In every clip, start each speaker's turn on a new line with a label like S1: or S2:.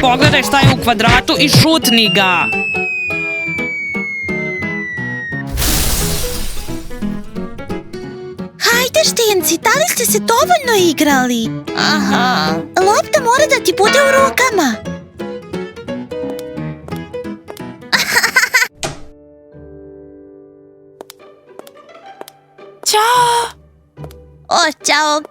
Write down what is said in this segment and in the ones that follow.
S1: Pogledaj šta je u kvadratu i šutni ga.
S2: Hajde, štenci, da li ste se dovoljno igrali?
S3: Aha.
S2: Lopta mora da ti bude u rukama.
S3: Ćao!
S2: O, čao.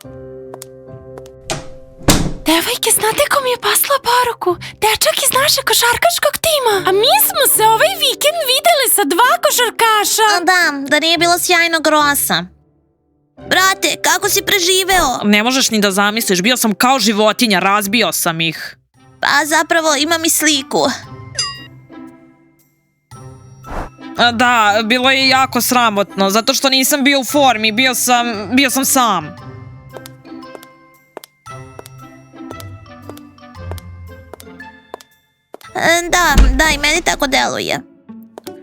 S3: Devojke, znate ko mi je poslao poruku? Dečak iz našeg košarkaškog tima. A mi smo se ovaj vikend videli sa 2 košarkaša.
S2: Da nije bilo sjajnog rosa. Brate, kako si preživeo?
S1: Ne možeš ni da zamisliš, bio sam kao životinja, razbio sam ih.
S2: Pa zapravo imam i sliku.
S1: Da, bilo je jako sramotno, zato što nisam bio u formi, bio sam sam.
S2: Da, i meni tako deluje.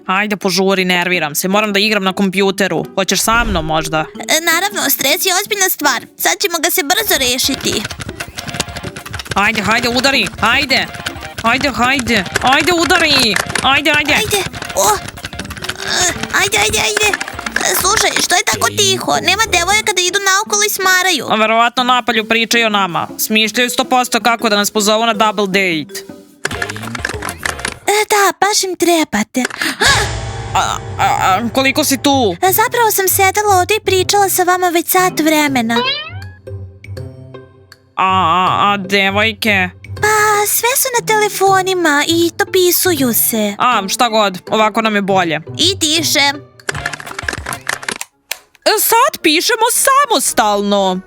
S1: Ajde, požuri, nerviram se, moram da igram na kompjuteru. Hoćeš sa mnom možda?
S2: Naravno, stres je ozbiljna stvar. Sad ćemo ga se brzo rešiti.
S1: Ajde, udari, ajde, udari, ajde.
S2: Ajde, ajde. Slušaj, što je tako tiho? Nema devojaka da idu naokolo i smaraju.
S1: A verovatno napolju pričaju o nama. Smišljaju 100% kako da nas pozovu na double date.
S2: Da, baš im trebate.
S1: Koliko si tu?
S2: Zapravo sam sedela ovdje i pričala sa vama već sat vremena.
S1: A devojke?
S2: Pa, sve su na telefonima i dopisuju se.
S1: Šta god, ovako nam je bolje.
S2: I tiše.
S1: Sad pišemo samostalno.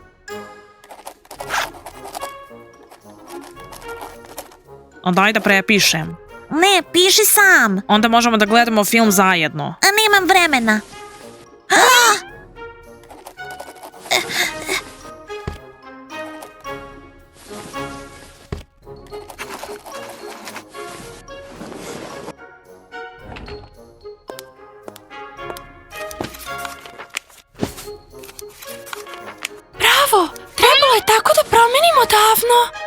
S1: Daj da prepišem.
S2: Ne, piši sam.
S1: Onda možemo da gledamo film zajedno.
S2: A nemam vremena.
S3: Bravo, trebalo je tako da promenimo davno.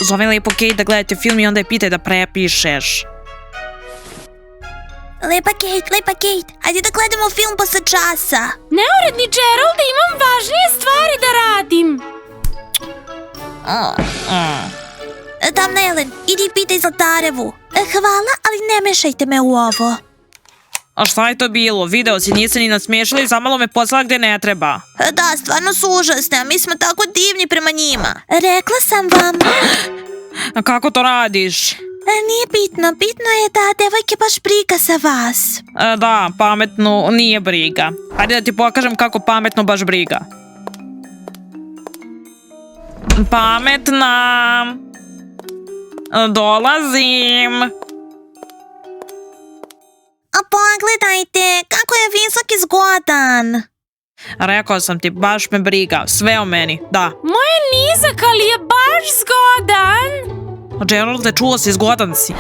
S1: Zove lepo Kate da gledate film i onda je pitaj da prepišeš.
S2: Lepa Kate, ajde da gledamo film posle časa.
S3: Neuredni Gerald, imam važnije stvari da radim.
S2: Tamna Ellen, idi pitaj Zlatarevu. Hvala, ali ne mešajte me u ovo.
S1: A šta je to bilo? Video si, niste ni nasmiješili, zamalo me poslala gde ne treba.
S2: Da, stvarno su užasne, a mi smo tako divni prema njima. Rekla sam vam.
S1: A kako to radiš?
S2: Nije bitno, bitno je da devojke baš briga za vas.
S1: Da, pametno nije briga. Hajde da ti pokažem kako pametno baš briga. Pametna. Dolazim.
S2: A pogledajte, kako je visok i zgodan.
S1: Rekao sam ti, baš me briga, sve o meni, da.
S3: Moj je nizak, ali je baš zgodan.
S1: Geralde, čuo si, zgodan si.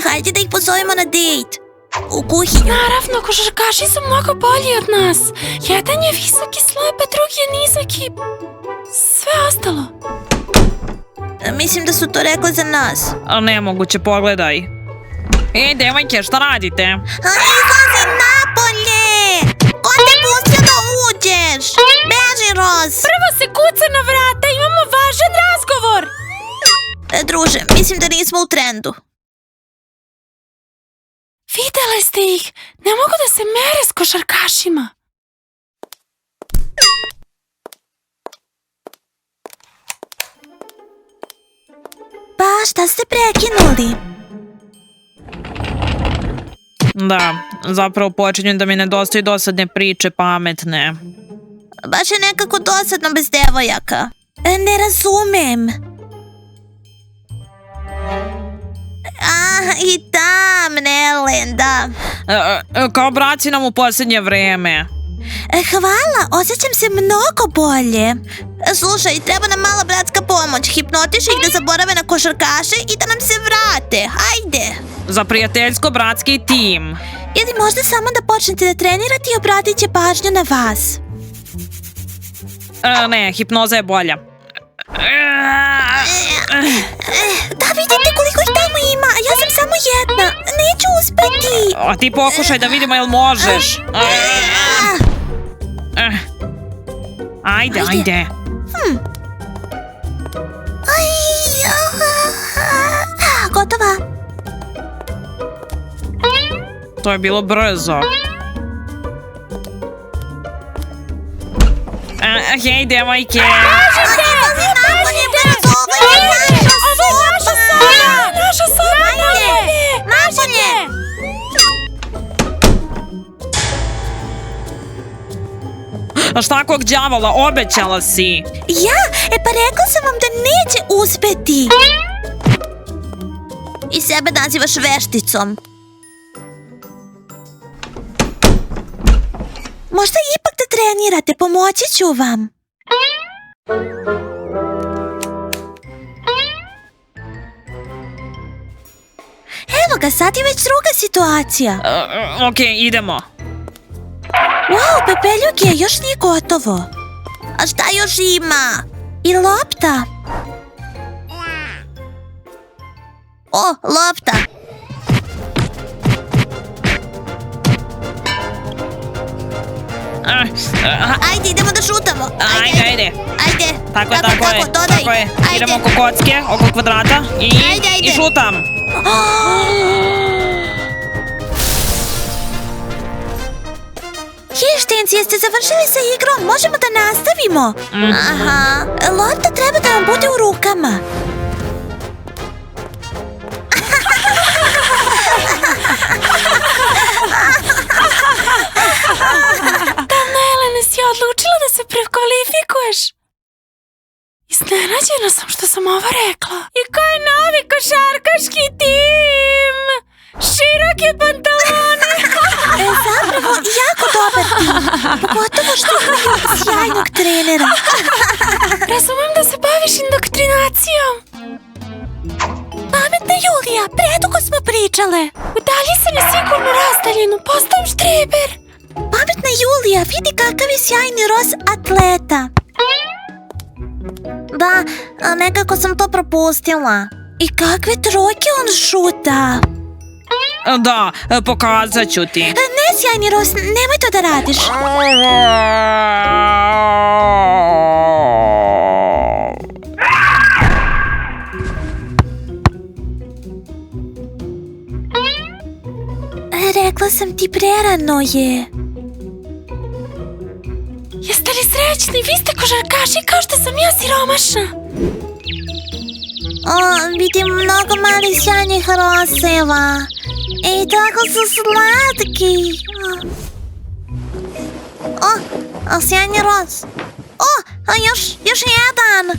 S2: Hajde da ih pozovemo na dejt. U kuhinju.
S3: Naravno, košarkaši su mnogo bolji od nas. Jedan je visok i slab, a drugi je nizak i sve ostalo.
S2: Mislim da su to rekli za nas.
S1: Nemoguće, pogledaj. Ej, devojke, šta radite?
S2: Izlazi napolje! Ko te pustio da uđeš? Beži, Roz!
S3: Prvo se kuca na vrata, imamo važan razgovor.
S2: Druže, mislim da nismo u trendu.
S3: Videle ste ih, ne mogu da se mere s košarkašima.
S2: Pa, šta ste prekinuli?
S1: Da, zapravo počinjem da mi nedostaju dosadne priče, pametne.
S2: Baš je nekako dosadno bez devojaka. Ne razumem. I Tamna Ellen, da.
S1: Kao braci nam u posljednje vreme.
S2: Hvala, osjećam se mnogo bolje. Slušaj, treba nam mala bratska pomoć. Hipnotiši ih da zaborave na košarkaše i da nam se vrate. Hajde.
S1: Za prijateljsko-bratski tim.
S2: Ili možda samo da počnete da trenirate i obratit će pažnju na vas.
S1: Ne, hipnoza je bolja.
S2: Da, vidite koliko ih tamo ima, a ja sam samo jedna. Neću uspeti.
S1: A ti pokušaj da vidimo jel možeš. Ajde.
S2: Gotova.
S1: To je bilo brzo. Hej, devojke.
S3: Naša soba je!
S2: Napolje!
S1: A šta kog đavola, obećala si.
S2: Ja? Pa rekla sam vam da neće uspeti. I sebe nazivaš vešticom. Možda ipak da trenirate, pomoći ću vam. Evo ga, sad je već druga situacija.
S1: Ok, idemo.
S2: Wow, Pepeljuge, još nije gotovo. A šta još ima? I lopta. O, lopta. Ajde, idemo da šutamo.
S1: Ajde.
S2: Ajde.
S1: Tako je.
S2: Dodaj.
S1: Tako je.
S2: Ajde.
S1: Idemo oko kocke, oko kvadrata
S2: Ajde.
S1: i šutam.
S2: Hištenci, jeste završili sa igrom? Možemo da nastavimo? Aha. Lopta treba da vam bude u rukama.
S3: Tamna Elena, si odlučila da se prekvalifikuješ? Iznenađena sam što sam ovo rekla. I ko je novi košarkaški tim? Široke pantalone.
S2: Zapravo, jako dobar tim. Pogotovo što imaju sjajnog trenera.
S3: Razumem da se baviš indoktrinacijom.
S2: Pametna Julija, predugo smo pričale.
S3: Udalji se na sigurnu razdaljinu, postajem štreber.
S2: Pametna Julija, vidi kakav je sjajni roz atleta. Da, nekako sam to propustila. I kakve trojke on šuta.
S1: Da, pokazat ću ti.
S2: Ne, sjajni roz, nemoj to da radiš. Rekla sam ti, prerano je.
S3: Jeste li srećni? Vi ste košarkaši kao što sam ja siromašna.
S2: Vidim mnogo malih sjajnih rozeva. I tako su slatki. Sjajni roz. Još jedan.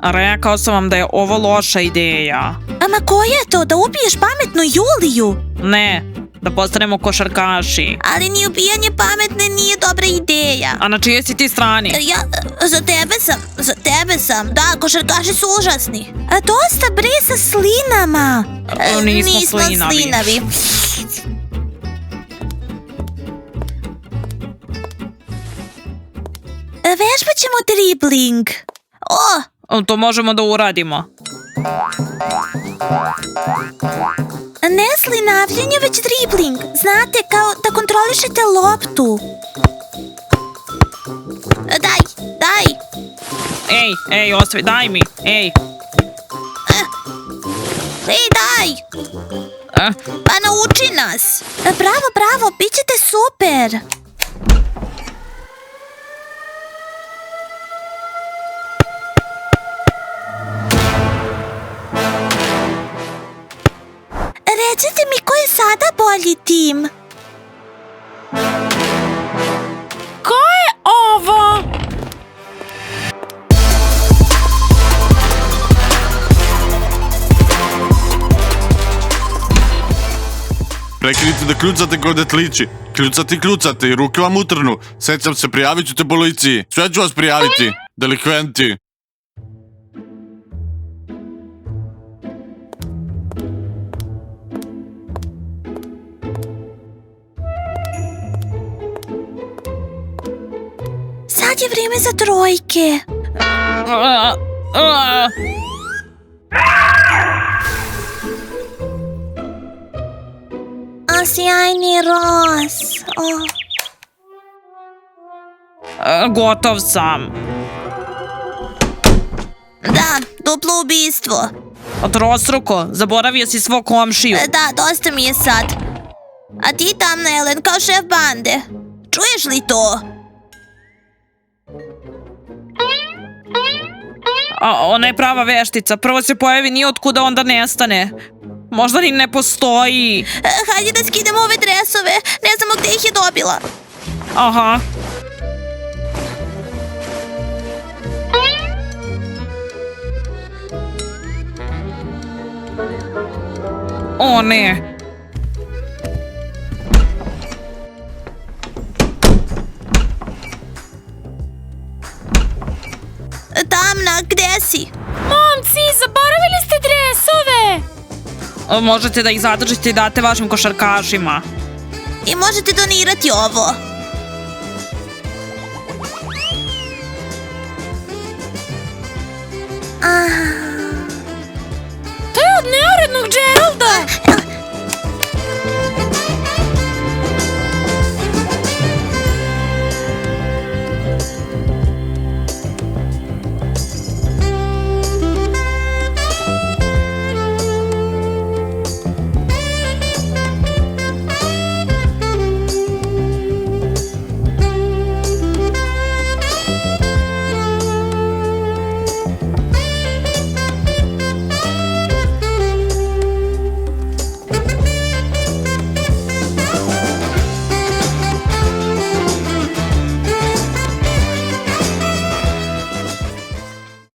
S1: Rekao sam vam da je ovo loša ideja.
S2: Ama koja je to? Da ubiješ pametnu Juliju?
S1: Ne, da postanemo košarkaši.
S2: Ali ni ubijanje pametne nije dobra ideja.
S1: A na čije si ti strani?
S2: Ja, za tebe sam. Da, košarkaši su užasni. Dosta bre sa slinama.
S1: Nismo slinavi.
S2: Vežbat ćemo dribling.
S1: To možemo da uradimo.
S2: Ne slinavljenje, već dribling. Znate, kao da kontrolišete loptu. Daj.
S1: Ej, ostavi, daj mi. Ej,
S2: daj. Pa nauči nas. Bravo, bit ćete super. Recite mi ko je sada bolji tim?
S3: Ko je ovo?
S4: Prekinite da kljucate kod detlići. Kljucate i ruke vam utrnu. Sećam se, prijavit ću te policiji. Sve ću vas prijaviti. Delikventi.
S2: Sad je vrijeme za trojke. A sjajni Ross.
S1: Gotov sam.
S2: Da, duplo ubistvo.
S1: Trostruko, zaboravio si svog komšiju.
S2: Da, dosta mi je sad. A ti tamna Ellen kao šef bande. Čuješ li to?
S1: Ona je prava veštica. Prvo se pojavi ni otkuda, onda nestane. Možda ni ne postoji.
S2: Hajde da skidemo ove dresove. Ne znamo gde ih je dobila.
S1: Aha. O ne.
S2: Tamna, gde si?
S3: Momci, zaboravili ste dresove!
S1: Možete da ih zadržite i date vašim košarkašima.
S2: I možete donirati ovo.
S3: To je od neurednog Geralda!